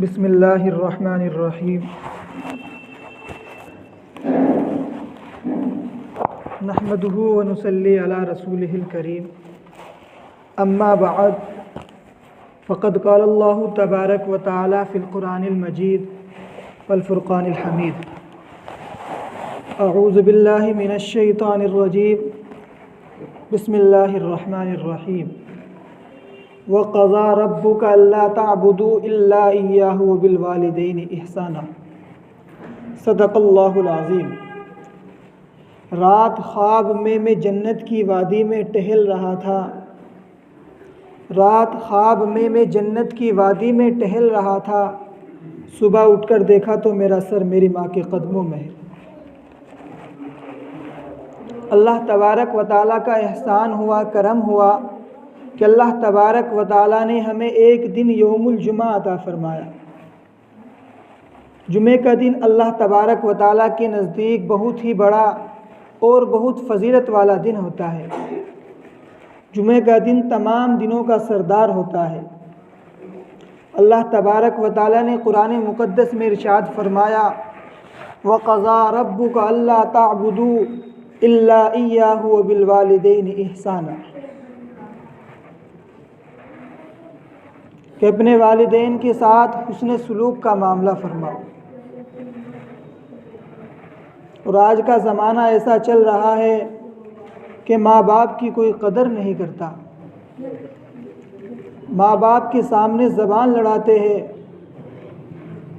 बिस्मिल्लाहिर्रहमानिर्रहीम। नहमदुहु व नुसल्ली अला रसूलिहिल करीम। अम्मा बअद फ़क़द क़ालल्लाहु तबारक व तआला फ़िल क़ुरानिल मजीद वल फ़ुरक़ानिल हमीद। अऊज़ु बिल्लाहि मिनश शैतानिर रजीम। बिस्मिल्लाहिर्रहमानिर्रहीम। वक़ज़ा रब्बुका अल्ला तअबुदू इल्ला इय्याहु व बिल वालिदैनि इहसाना। सदक़ल्लाहुल अज़ीम। रात ख्वाब में मैं जन्नत की वादी में टहल रहा था। रात ख्वाब में मैं जन्नत की वादी में टहल रहा था। सुबह उठकर देखा तो मेरा सर मेरी माँ के कदमों में है। अल्लाह तबारक व तआला का एहसान हुआ, करम हुआ कि अल्लाह तबारक व तआला ने हमें एक दिन यौमुल जुमा अता फ़रमाया। जुमे का दिन अल्लाह तबारक व तआला के नज़दीक बहुत ही बड़ा और बहुत फ़जीलत वाला दिन होता है। जुमे का दिन तमाम दिनों का सरदार होता है। अल्लाह तबारक व तआला ने कुरान मुक़द्दस में इरशाद फ़रमाया, वक़ज़ा रब्बुका अल्ला तअबुदू इल्ला इय्याहु व बिल वालिदैनि इहसाना, कि अपने वालिदैन के साथ हुस्न सलूक का मामला फरमाओ। और आज का ज़माना ऐसा चल रहा है कि माँ बाप की कोई कदर नहीं करता। माँ बाप के सामने ज़बान लड़ाते हैं।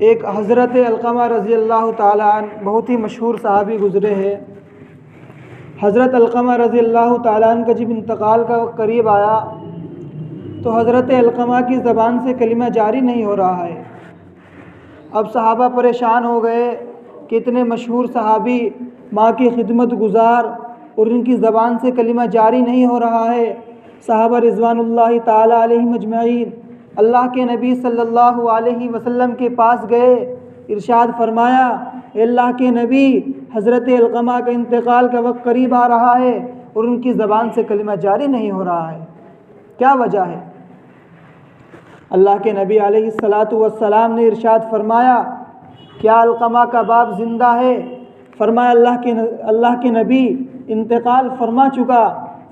एक हज़रत अलक़मा रज़ी अल्लाह ताला अन्हु बहुत ही मशहूर सहाबी गुज़रे हैं। हज़रत अलक़मा रज़ी अल्लाह ताला अन्हु का जब इंतकाल का करीब आया तो हज़रत अलक़मा की ज़बान से कलिमा जारी नहीं हो रहा है। अब सहाबा परेशान हो गए कि इतने मशहूर सहाबी, माँ की खिदमत गुज़ार, और इनकी ज़बान से कलिमा जारी नहीं हो रहा है। सहाबा रिज़वानुल्लाहि ताला अलैहिम अजमईन अल्लाह के नबी सल्लल्लाहु अलैहि वसल्लम के पास गए। इरशाद फरमाया, अल्लाह के नबी, हज़रत अलक़मा का इंतकाल का वक्त करीब आ रहा है और उनकी ज़बान से कलिमा जारी नहीं हो रहा है, क्या वजह है? अल्लाह के नबी अलैहिस्सलातु वस्सलाम ने इरशाद फरमाया, क्या अलक़मा का बाप ज़िंदा है? फरमाया अल्लाह के नबी इंतकाल फरमा चुका।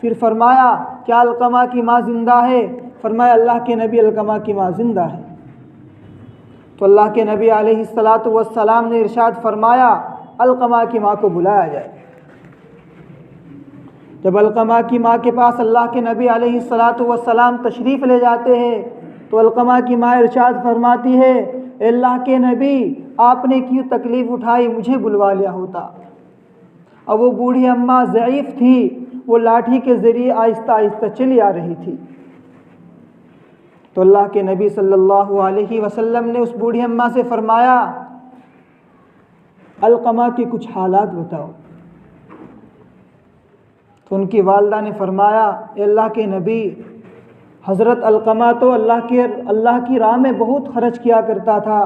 फिर फरमाया, क्या अलक़मा की माँ ज़िंदा है? फरमाया अल्लाह के नबी अलक़मा की माँ ज़िंदा है। तो अल्लाह के नबी अलैहिस्सलातु वस्सलाम ने इरशाद फरमाया, अलक़मा की माँ को बुलाया जाए। जब अलक़मा की माँ के पास अल्लाह के नबी अलैहिस्सलातु वस्सलाम तशरीफ़ ले जाते हैं तो अलक़मा की माँ इरशाद फरमाती है, अल्लाह के नबी, आपने क्यों तकलीफ़ उठाई, मुझे बुलवा लिया होता। अब वो बूढ़ी अम्मा ज़ईफ़ थी, वो लाठी के ज़रिए आहिस्ता आहिस्ता चली आ रही थी। तो अल्लाह के नबी सल्लल्लाहु अलैहि वसल्लम ने उस बूढ़ी अम्मा से फरमाया, अलक़मा के कुछ हालात बताओ। तो उनकी वालदा ने फरमाया, अल्लाह के नबी, हज़रत अलक़मा तो अल्लाह की राह में बहुत खर्च किया करता था,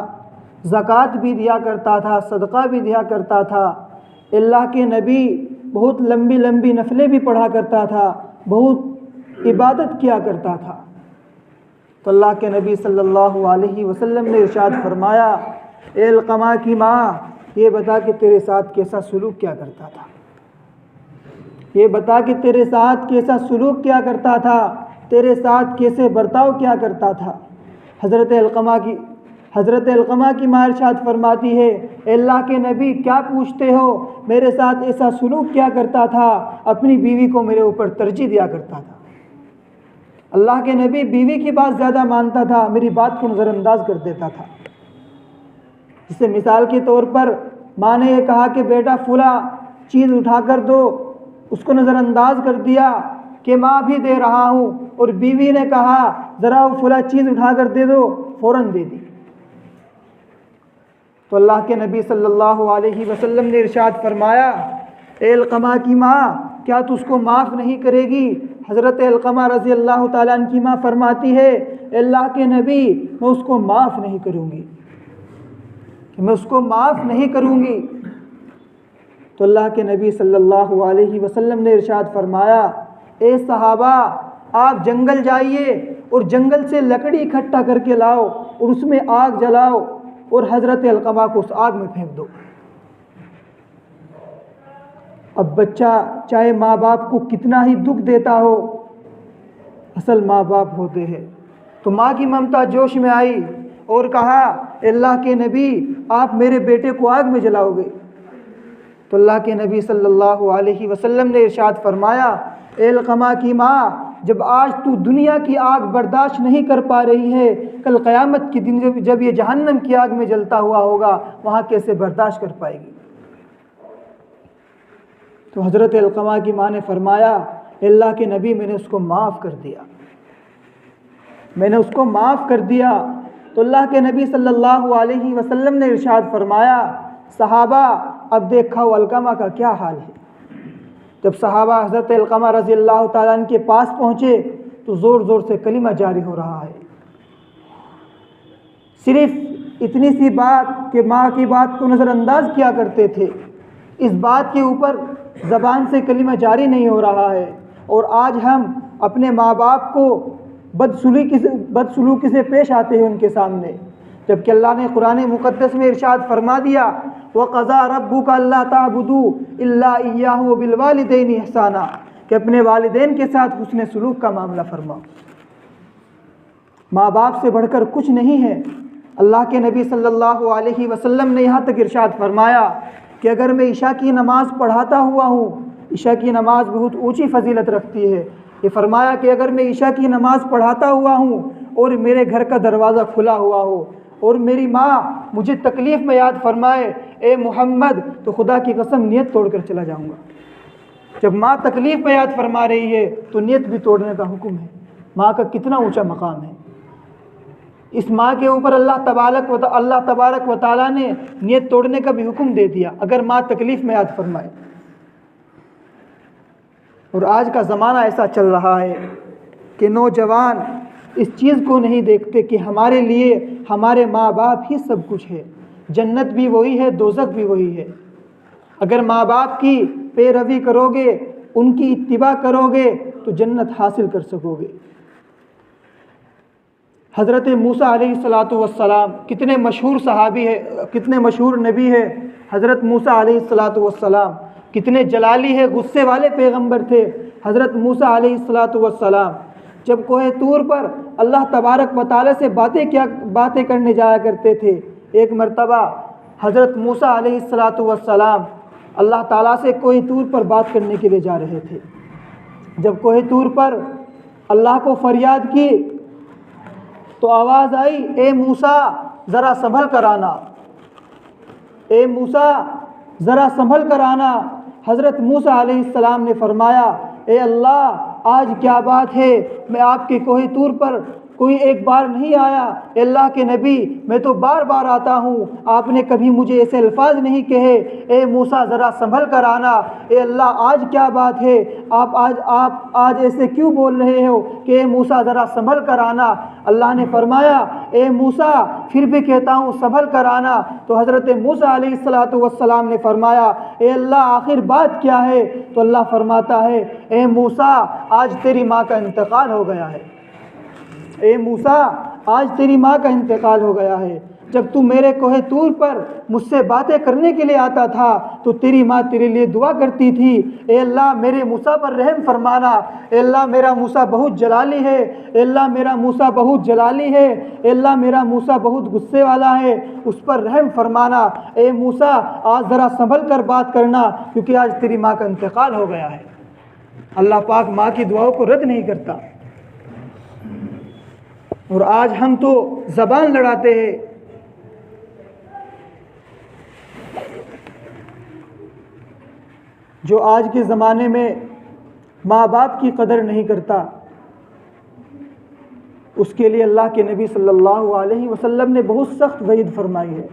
ज़कात भी दिया करता था, सदक़ा भी दिया करता था। अल्लाह के नबी बहुत लंबी लंबी नफलें भी पढ़ा करता था, बहुत इबादत किया करता था। तो अल्लाह के नबी सल्लल्लाहु अलैहि वसल्लम ने इरशाद फरमाया, ए अलक़मा की माँ, ये बता कि तेरे साथ कैसा सलूक क्या करता था, ये बता कि तेरे साथ कैसा सलूक क्या करता था, तेरे साथ कैसे बर्ताव क्या करता था। हज़रत अलक़मा की माँ इरशाद फरमाती है, अल्लाह के नबी, क्या पूछते हो, मेरे साथ ऐसा सलूक क्या करता था, अपनी बीवी को मेरे ऊपर तरजीह दिया करता था। अल्लाह के नबी बीवी की बात ज़्यादा मानता था, मेरी बात को नज़रअंदाज कर देता था। जिससे मिसाल के तौर पर माँ ने यह कहा कि बेटा फुला चीज़ उठा कर दो, उसको नज़रअंदाज कर दिया कि माँ भी दे रहा हूँ, और बीवी ने कहा ज़रा वो फुला चीज़ उठा कर दे दो, फ़ौरन दे दी। तो अल्लाह के नबी सल्लल्लाहु अलैहि वसल्लम ने इरशाद फरमाया, ए अलक़मा की माँ, क्या तू उसको माफ़ नहीं करेगी? हज़रत अलक़मा रज़ी अल्लाह ताला अन्हु की माँ फरमाती है, अल्लाह के नबी, मैं उसको माफ़ नहीं करूँगी, मैं उसको माफ़ नहीं करूँगी। तो अल्लाह के नबी सल्लल्लाहु अलैहि वसल्लम ने इरशाद फरमाया, ए सहाबा, आप जंगल जाइए और जंगल से लकड़ी इकट्ठा करके लाओ, और उसमें आग जलाओ और हज़रत अलक़मा को उस आग में फेंक दो। अब बच्चा चाहे माँ बाप को कितना ही दुख देता हो, असल माँ बाप होते हैं। तो माँ की ममता जोश में आई और कहा, अल्लाह के नबी आप मेरे बेटे को आग में जलाओगे? तो अल्लाह के नबी सल्लल्लाहु अलैहि वसल्लम ने इरशाद फरमाया, ए अलक़मा की माँ, जब आज तू दुनिया की आग बर्दाश्त नहीं कर पा रही है, कल क़यामत के दिन जब ये जहन्नम की आग में जलता हुआ होगा, वहाँ कैसे बर्दाश्त कर पाएगी? तो हज़रत अलक़मा की माँ ने फरमाया, अल्लाह के नबी मैंने उसको माफ़ कर दिया, मैंने उसको माफ़ कर दिया। तो अल्लाह के नबी सल्लल्लाहु अलैहि वसल्लम ने इरशाद फरमाया, सहाबा अब देखा वो अलक़मा का क्या हाल है। जब सहाबा हज़रत अलक़मा रज़ी अल्लाह ताला अन्हु के पास पहुँचे तो ज़ोर ज़ोर से कलिमा जारी हो रहा है। सिर्फ़ इतनी सी बात कि माँ की बात को नज़रअंदाज किया करते थे, इस बात के ऊपर ज़बान से कलिमा जारी नहीं हो रहा है। और आज हम अपने माँ बाप को बदसलूकी से पेश आते हैं उनके सामने, जबकि अल्लाह ने कुरान मुक़द्दस में इरशाद फरमा दिया, वक़ज़ा रब्बुका अल्ला ताबुदू इल्ला इय्याहु व बिल वालिदैनि इहसाना, कि अपने वालिदैन के साथ हुस्न सलूक का मामला फरमाओ। माँ बाप से बढ़कर कुछ नहीं है। अल्लाह के नबी सल्लल्लाहु अलैहि वसल्लम ने यहाँ तक इरशाद फरमाया कि अगर मैं ईशा की नमाज़ पढ़ाता हुआ हूँ, ईशा की नमाज़ बहुत ऊँची फजीलत रखती है, ये फरमाया कि अगर मैं ईशा की नमाज़ पढ़ाता हुआ हूँ और मेरे घर का दरवाज़ा खुला हुआ हो और मेरी माँ मुझे तकलीफ़ में याद फरमाए, ए मोहम्मद, तो खुदा की कसम नियत तोड़ कर चला जाऊँगा। जब माँ तकलीफ़ में याद फरमा रही है तो नियत भी तोड़ने का हुक्म है। माँ का कितना ऊँचा मकाम है। इस माँ के ऊपर अल्लाह तबारक व तआला ने नियत तोड़ने का भी हुक्म दे दिया अगर माँ तकलीफ़ में याद फरमाए। और आज का ज़माना ऐसा चल रहा है कि नौजवान इस चीज़ को नहीं देखते कि हमारे लिए हमारे माँ बाप ही सब कुछ है, जन्नत भी वही है, दोज़ख भी वही है। अगर माँ बाप की पैरवी करोगे, उनकी इत्तिबा करोगे तो जन्नत हासिल कर सकोगे। हज़रत मूसा अलैहिस्सलातु वस्सलाम कितने मशहूर सहाबी है, कितने मशहूर नबी है। हज़रत मूसा अलैहिस्सलातु वस्सलाम कितने जलाली है, गुस्से वाले पैगंबर थे। हज़रत मूसा अलैहिस्सलातु वस्सलाम जब कोहे तूर पर अल्लाह तबारक व तआला से बातें करने जाया करते थे, एक मरतबा हज़रत मूसा अलैहिस्सलातु वस्सलाम अल्लाह ताला से कोहे तूर पर बात करने के लिए जा रहे थे। जब कोहे तूर पर अल्लाह को फरियाद की तो आवाज़ आई, ए मूसा ज़रा संभल कर आना, ए मूसा ज़रा संभल कर आना। हज़रत मूसा अलैहिस्सलाम ने फरमाया, ए अल्लाह आज क्या बात है, मैं आपके कोहे तूर पर कोई एक बार नहीं आया। अल्लाह के नबी मैं तो बार बार आता हूँ, आपने कभी मुझे ऐसे अल्फाज नहीं कहे, ए मूसा ज़रा संभल कर आना। ए अल्लाह आज क्या बात है, आप आज ऐसे क्यों बोल रहे हो कि ए मूसा ज़रा संभल कर आना। अल्लाह ने फरमाया, ए मूसा फिर भी कहता हूँ संभल कर आना। तो हज़रत मूसा अलैहिस्सलातु वस्सलाम ने फरमाया, ए अल्लाह आखिर बात क्या है। तो अल्लाह फरमाता है, ए मूसा आज तेरी माँ का इंतकाल हो गया है। ए मूसा आज तेरी माँ का इंतकाल हो गया है। जब तू मेरे कोहे तूर पर मुझसे बातें करने के लिए आता था तो तेरी माँ तेरे लिए दुआ करती थी, ए अल्लाह मेरे मूसा पर रहम फरमाना। ए अल्लाह मेरा मूसा बहुत जलाली है, ए अल्लाह मेरा मूसा बहुत जलाली है, ए अल्लाह मेरा मूसा बहुत गुस्से वाला है, उस पर रहम फरमाना। ए मूसा आज ज़रा संभल कर बात करना क्योंकि आज तेरी माँ का इंतकाल हो गया है। अल्लाह पाक माँ की दुआओं को रद्द नहीं करता। और आज हम तो ज़बान लड़ाते हैं। जो आज के ज़माने में माँ बाप की कदर नहीं करता, उसके लिए अल्लाह के नबी सल्लल्लाहु अलैहि वसल्लम ने बहुत सख्त वईद फरमाई है।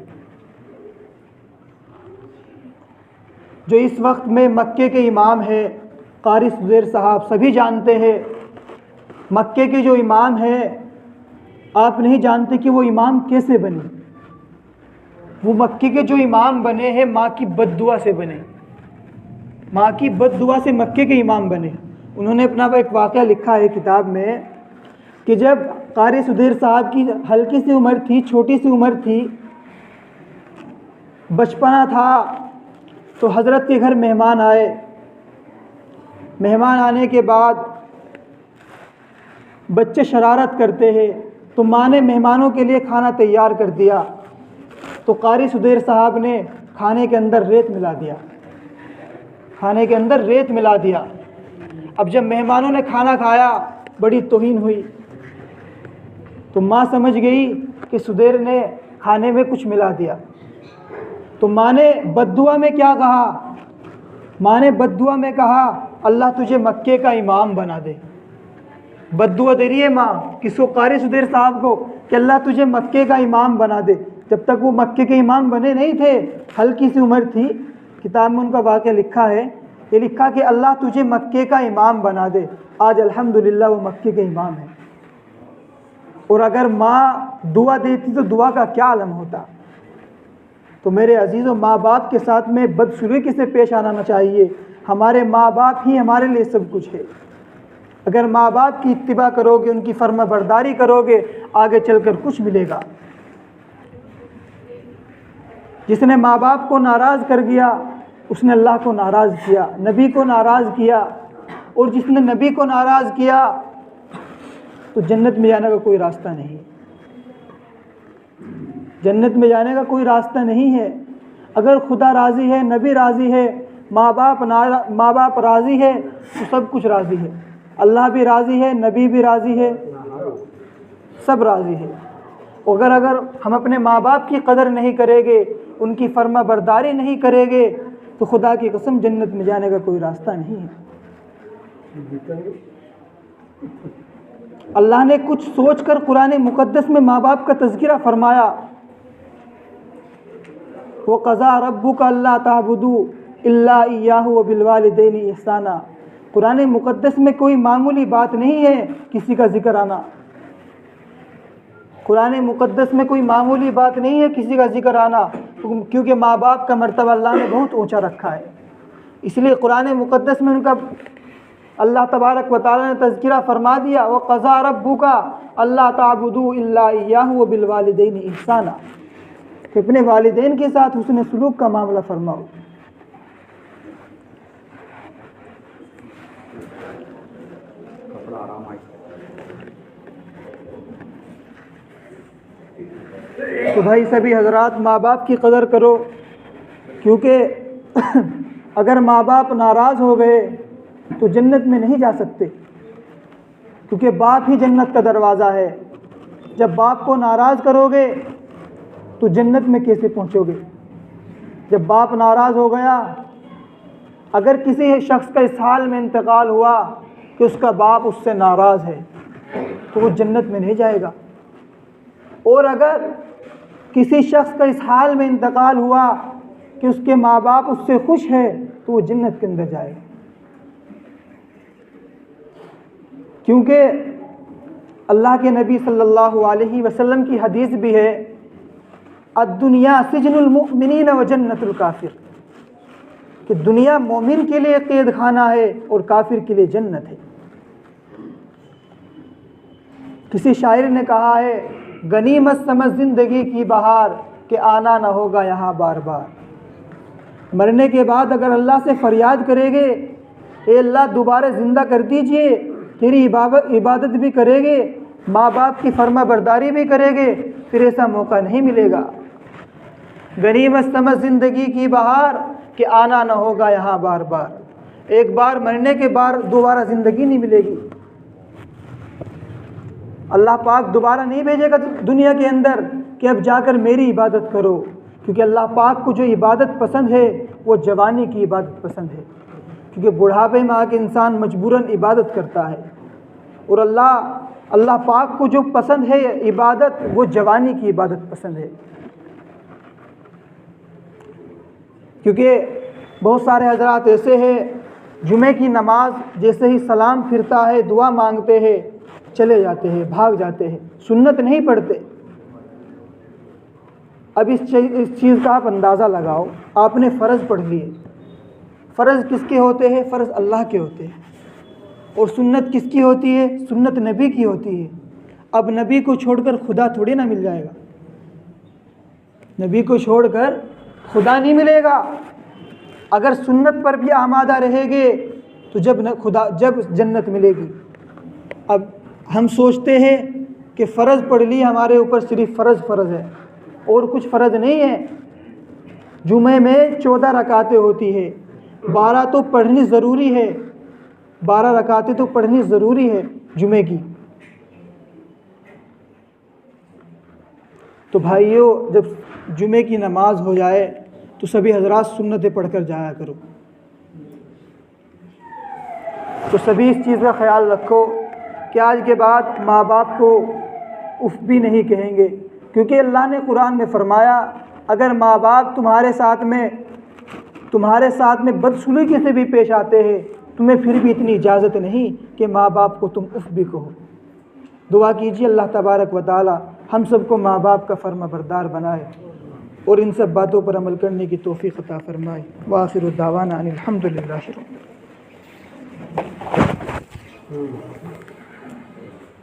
जो इस वक्त में मक्के के इमाम है, कारी ज़ुबैर साहब सभी जानते हैं। मक्के के जो इमाम हैं, आप नहीं जानते कि वो इमाम कैसे बने। वो मक्के के जो इमाम बने हैं माँ की बद्दुआ से बने, माँ की बद्दुआ से मक्के के इमाम बने। उन्होंने अपना एक वाक़या लिखा है किताब में कि जब कारी सुधीर साहब की हल्की सी उम्र थी, छोटी सी उम्र थी, बचपना था, तो हज़रत के घर मेहमान आए। मेहमान आने के बाद बच्चे शरारत करते हैं, तो माँ ने मेहमानों के लिए खाना तैयार कर दिया। तो कारी सुधीर साहब ने खाने के अंदर रेत मिला दिया, खाने के अंदर रेत मिला दिया। अब जब मेहमानों ने खाना खाया, बड़ी तौहीन हुई, तो माँ समझ गई कि सुधीर ने खाने में कुछ मिला दिया। तो माँ ने बद्दुआ में क्या कहा? माँ ने बद्दुआ में कहा, अल्लाह तुझे मक्के का इमाम बना दे। बद्दुआ दे रही है माँ किसको? कारी सुधीर साहब को, कि अल्लाह तुझे मक्के का इमाम बना दे। जब तक वो मक्के के इमाम बने नहीं थे, हल्की सी उम्र थी, किताब में उनका वाक़या लिखा है, ये लिखा कि अल्लाह तुझे मक्के का इमाम बना दे। आज अल्हम्दुलिल्लाह वो मक्के के इमाम है। और अगर माँ दुआ देती तो दुआ का क्या आलम होता। तो मेरे अजीज़ों, माँ बाप के साथ में बदसलूकी से पेश आना चाहिए। हमारे माँ बाप ही हमारे लिए सब कुछ है। अगर माँ बाप की इत्तिबा करोगे, उनकी फर्माबरदारी करोगे, आगे चलकर कुछ मिलेगा। जिसने माँ बाप को नाराज़ कर दिया, उसने अल्लाह को नाराज़ किया, नबी को नाराज़ किया। और जिसने नबी को नाराज़ किया, तो जन्नत में जाने का कोई रास्ता नहीं, जन्नत में जाने का कोई रास्ता नहीं है। अगर खुदा राज़ी है, नबी राज़ी है, माँ बाप राज़ी है, तो सब कुछ राज़ी है। अल्लाह भी राज़ी है, नबी भी राज़ी है, सब राज़ी है। अगर हम अपने माँ बाप की कदर नहीं करेंगे, उनकी फर्मा बरदारी नहीं करेंगे, तो खुदा की कसम जन्नत में जाने का कोई रास्ता नहीं है। अल्लाह ने कुछ सोचकर कुरान मुक़द्दस में माँ बाप का तज़किरा फरमाया। वो क़ज़ा रब्बुका अल्ला ताबुदू इल्ला इय्याहु व बिल वालिदैनि इहसाना। कुरान मुक़द्दस में कोई मामूली बात नहीं है किसी का ज़िक्र आना। कुरान मुक़द्दस में कोई मामूली बात नहीं है किसी का ज़िक्र आना, क्योंकि माँ बाप का मर्तबा अल्लाह ने बहुत ऊंचा रखा है। इसलिए कुरान मुक़द्दस में उनका अल्लाह तबारक व तआला ने तज़किरा फरमा दिया, व क़ज़ा रब्बुका अल्ला ताबुदू इल्ला इय्याहु व बिल वालिदैनि इहसाना, कि अपने वालिदैन के साथ हुस्न सलूक का मामला फरमाओ। तो भाई सभी हजरात, माँ बाप की कदर करो, क्योंकि अगर माँ बाप नाराज़ हो गए तो जन्नत में नहीं जा सकते, क्योंकि बाप ही जन्नत का दरवाज़ा है। जब बाप को नाराज़ करोगे तो जन्नत में कैसे पहुँचोगे? जब बाप नाराज़ हो गया, अगर किसी शख्स का इस हाल में इंतकाल हुआ कि उसका बाप उससे नाराज़ है, तो वो जन्नत में नहीं जाएगा। और अगर किसी शख्स का इस हाल में इंतकाल हुआ कि उसके माँ बाप उससे खुश है, तो वो जन्नत के अंदर जाएगा। क्योंकि अल्लाह के नबी सल्लल्लाहु अलैहि वसल्लम की हदीस भी है, अद्दुनिया सिजनुल मुमिनीन व जन्नतुल काफिर, कि दुनिया मोमिन के लिए कैद खाना है और काफिर के लिए जन्नत है। किसी शायर ने कहा है, गनीमत समझ ज़िंदगी की बहार, कि आना ना होगा यहाँ बार बार। मरने के बाद अगर अल्लाह से फरियाद करेंगे, ए अल्लाह दोबारा ज़िंदा कर दीजिए, तेरी इबादत भी करेंगे, माँ बाप की फर्मा बरदारी भी करेंगे, फिर ऐसा मौका नहीं मिलेगा। गनीमत समझ ज़िंदगी की बहार, कि आना ना होगा यहाँ बार बार। एक बार मरने के बाद दोबारा ज़िंदगी नहीं मिलेगी। अल्लाह पाक दोबारा नहीं भेजेगा दुनिया के अंदर कि अब जाकर मेरी इबादत करो, क्योंकि अल्लाह पाक को जो इबादत पसंद है वो जवानी की इबादत पसंद है, क्योंकि बुढ़ापे में आके इंसान मजबूरन इबादत करता है। और अल्लाह पाक को जो पसंद है इबादत, वो जवानी की इबादत पसंद है। क्योंकि बहुत सारे हजरात ऐसे हैं, जुमे की नमाज जैसे ही सलाम फिरता है, दुआ मांगते हैं, चले जाते हैं, भाग जाते हैं, सुन्नत नहीं पढ़ते। अब इस चीज़ का आप अंदाज़ा लगाओ, आपने फ़र्ज़ पढ़ लिए। फ़र्ज़ किसके होते हैं? फ़र्ज़ अल्लाह के होते हैं। और सुन्नत किसकी होती है? सुन्नत नबी की होती है। अब नबी को छोड़कर खुदा थोड़ी ना मिल जाएगा, नबी को छोड़कर खुदा नहीं मिलेगा। अगर सुन्नत पर भी आमादा रहेंगे तो जब जन्नत मिलेगी। अब हम सोचते हैं कि फ़र्ज़ पढ़ ली, हमारे ऊपर सिर्फ फ़र्ज़ है और कुछ फ़र्ज़ नहीं है। जुमे में 14 रकातें होती है, 12 तो पढ़नी ज़रूरी है, 12 रकातें तो पढ़नी ज़रूरी है जुमे की। तो भाइयों, जब जुमे की नमाज हो जाए तो सभी हजरात सुन्नतें पढ़कर जाया करो। तो सभी इस चीज़ का ख्याल रखो कि आज के बाद माँ बाप को उफ भी नहीं कहेंगे, क्योंकि अल्लाह ने कुरान में फ़रमाया, अगर माँ बाप तुम्हारे साथ में बदसलूकी से भी पेश आते हैं, तुम्हें फिर भी इतनी इजाज़त नहीं कि माँ बाप को तुम उफ भी कहो। दुआ कीजिए अल्लाह तबारक व तआला हम सबको माँ बाप का फर्माबरदार बनाए और इन सब बातों पर अमल करने की तौफीक अता फरमाए। व आखिरु दावाना अनिल हम्दुलिल्लाहि।